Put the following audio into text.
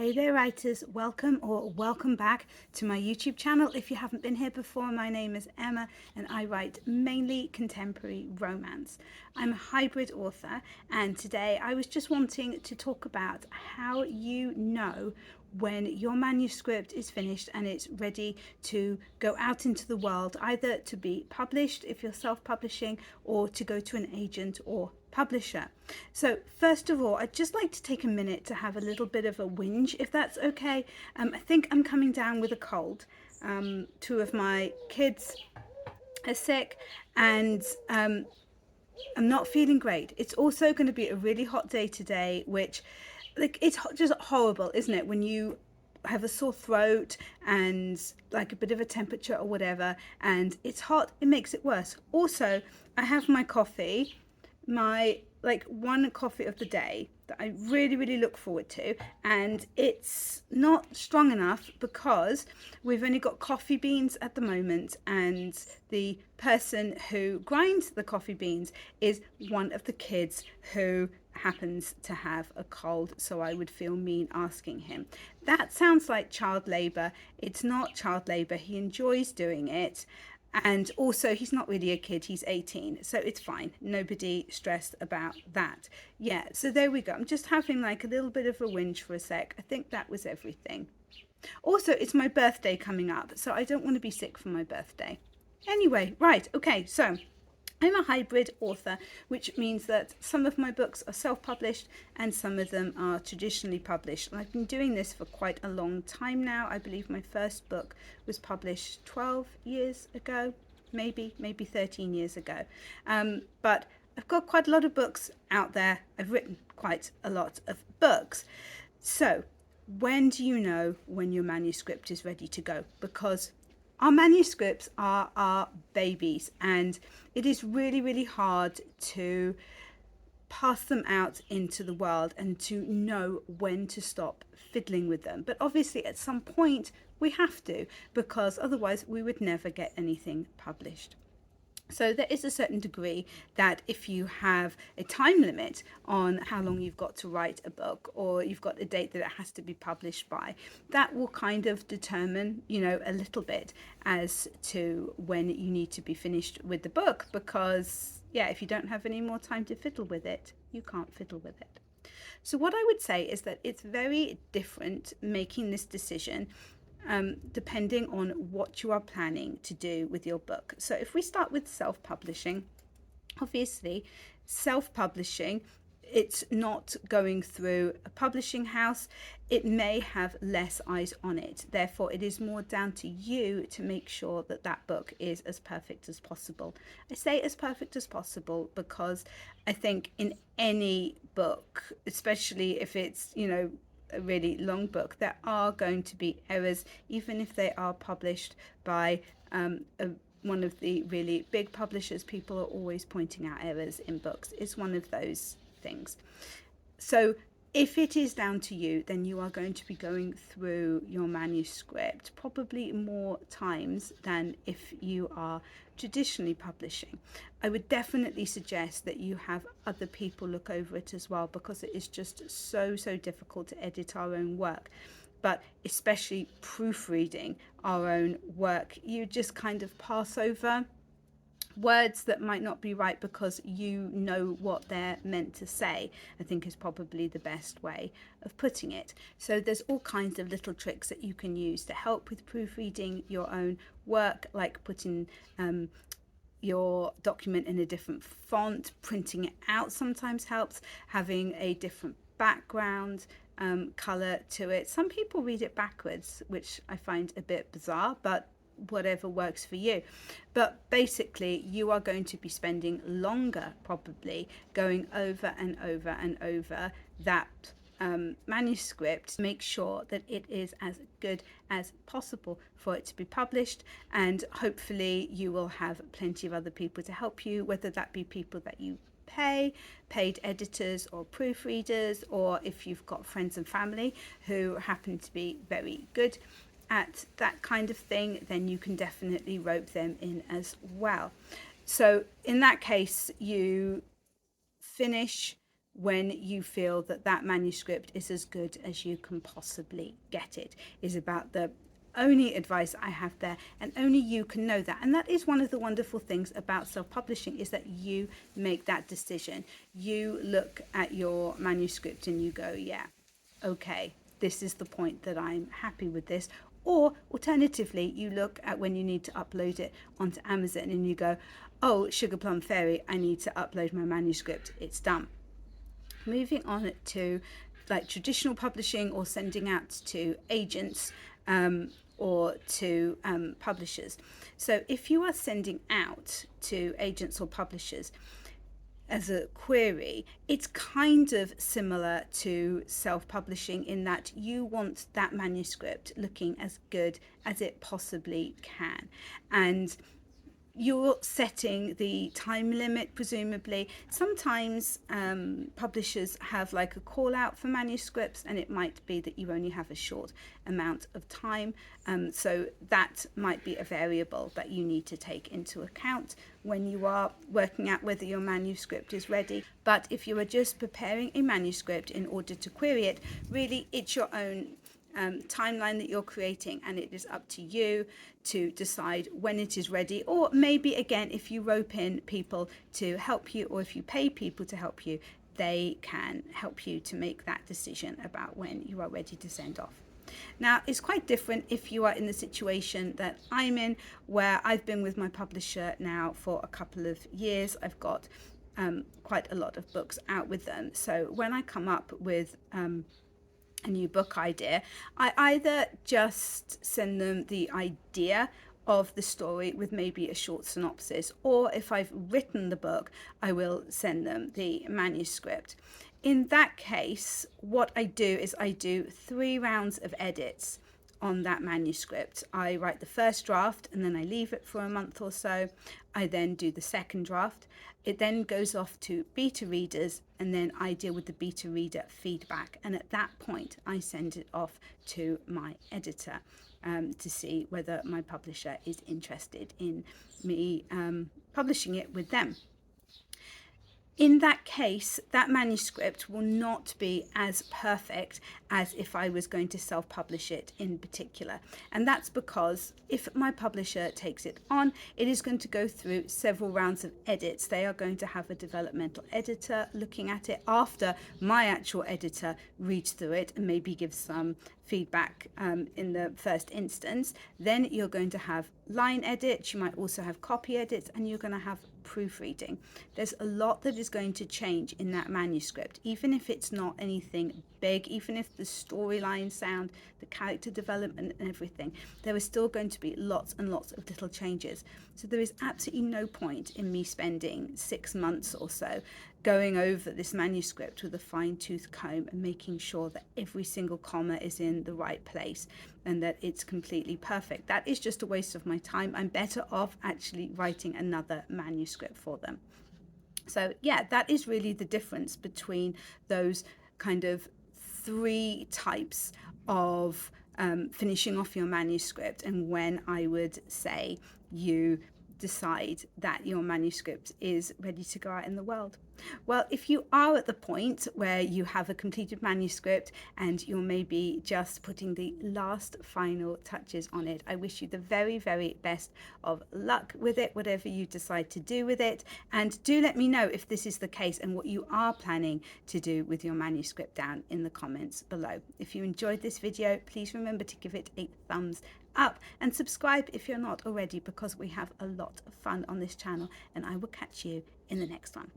Hey there writers, welcome back to my YouTube channel. If you haven't been here before, my name is Emma and I write mainly contemporary romance. I'm a hybrid author and today I was just wanting to talk about how you know when your manuscript is finished and it's ready to go out into the world, either to be published if you're self-publishing or to go to an agent or publisher. So first of all, I'd just like to take a minute to have a little bit of a whinge, if that's okay. I think I'm coming down with a cold. Two of my kids are sick and I'm not feeling great. It's also going to be a really hot day today, which it's just horrible, isn't it, when you have a sore throat and like a bit of a temperature or whatever and it's hot, it makes it worse. Also, I have my coffee, my one coffee of the day that I really look forward to, and it's not strong enough because we've only got coffee beans at the moment, and the person who grinds the coffee beans is one of the kids who happens to have a cold, so I would feel mean asking him. That sounds like child labor. It's not child labor. He enjoys doing it. And also, he's not really a kid, he's 18, so it's fine. Nobody stressed about that. Yeah, so there we go. I'm just having like a little bit of a whinge for a sec. I think that was everything. Also, it's my birthday coming up, so I don't want to be sick for my birthday. Anyway, right, okay, so I'm a hybrid author, which means that some of my books are self-published and some of them are traditionally published. And I've been doing this for quite a long time now. I believe my first book was published 12 years ago, maybe 13 years ago. But I've got quite a lot of books out there. I've written quite a lot of books. So when do you know when your manuscript is ready to go? Because our manuscripts are our babies and it is really hard to pass them out into the world and to know when to stop fiddling with them. But obviously at some point we have to, because otherwise we would never get anything published. So there is a certain degree that if you have a time limit on how long you've got to write a book, or you've got a date that it has to be published by, that will kind of determine, a little bit as to when you need to be finished with the book. Because, yeah, if you don't have any more time to fiddle with it, you can't fiddle with it. So what I would say is that it's very different making this decision depending on what you are planning to do with your book. So if we start with self-publishing, obviously self-publishing, it's not going through a publishing house. It may have less eyes on it. Therefore, it is more down to you to make sure that that book is as perfect as possible. I say as perfect as possible because I think in any book, especially if it's, a really long book, there are going to be errors, even if they are published by one of the really big publishers. People are always pointing out errors in books. It's one of those things. So if it is down to you, then you are going to be going through your manuscript probably more times than if you are traditionally publishing. I would definitely suggest that you have other people look over it as well, because it is just so difficult to edit our own work. But especially proofreading our own work, you just kind of pass over words that might not be right because you know what they're meant to say, I think is probably the best way of putting it. So there's all kinds of little tricks that you can use to help with proofreading your own work, like putting your document in a different font. Printing it out sometimes helps. Having a different background color to it. Some people read it backwards, which I find a bit bizarre, but whatever works for you. But basically you are going to be spending longer probably going over and over that manuscript. Make sure that it is as good as possible for it to be published, and hopefully you will have plenty of other people to help you, whether that be people that you paid editors or proofreaders, or if you've got friends and family who happen to be very good at that kind of thing, then you can definitely rope them in as well. So in that case, you finish when you feel that that manuscript is as good as you can possibly get it, is about the only advice I have there, and only you can know that. And that is one of the wonderful things about self-publishing, is that you make that decision. You look at your manuscript and you go, yeah, okay, this is the point that I'm happy with this. Or alternatively, you look at when you need to upload it onto Amazon and you go, oh, Sugar Plum Fairy, I need to upload my manuscript, it's done. Moving on to like traditional publishing or sending out to agents or to publishers. So if you are sending out to agents or publishers as a query, it's kind of similar to self-publishing in that you want that manuscript looking as good as it possibly can. And you're setting the time limit, presumably. Sometimes publishers have like a call out for manuscripts, and it might be that you only have a short amount of time. So that might be a variable that you need to take into account when you are working out whether your manuscript is ready. But if you are just preparing a manuscript in order to query it, really it's your own timeline that you're creating, and it is up to you to decide when it is ready. Or maybe again, if you rope in people to help you, or if you pay people to help you, they can help you to make that decision about when you are ready to send off. Now, it's quite different if you are in the situation that I'm in, where I've been with my publisher now for a couple of years. I've got quite a lot of books out with them. So when I come up with a new book idea, I either just send them the idea of the story with maybe a short synopsis, or if I've written the book, I will send them the manuscript. In that case, what I do is I do 3 rounds of edits on that manuscript. I write the first draft and then I leave it for a month or so. I then do the second draft. It then goes off to beta readers, and then I deal with the beta reader feedback. And at that point, I send it off to my editor to see whether my publisher is interested in me publishing it with them. In that case, that manuscript will not be as perfect as if I was going to self-publish it in particular. And that's because if my publisher takes it on, it is going to go through several rounds of edits. They are going to have a developmental editor looking at it after my actual editor reads through it and maybe gives some feedback in the first instance. Then you're going to have line edits, you might also have copy edits, and you're going to have proofreading. There's a lot that is going to change in that manuscript, even if it's not anything big, even if the storyline sound, the character development and everything, there is still going to be lots and lots of little changes. So there is absolutely no point in me spending 6 months or so going over this manuscript with a fine-tooth comb and making sure that every single comma is in the right place and that it's completely perfect. That is just a waste of my time. I'm better off actually writing another manuscript for them. So yeah, that is really the difference between those kind of 3 types of finishing off your manuscript, and when I would say you decide that your manuscript is ready to go out in the world. Well, if you are at the point where you have a completed manuscript and you're maybe just putting the last final touches on it, I wish you the very, very best of luck with it, whatever you decide to do with it. And do let me know if this is the case and what you are planning to do with your manuscript down in the comments below. If you enjoyed this video, please remember to give it a thumbs up and subscribe if you're not already, because we have a lot of fun on this channel, and I will catch you in the next one.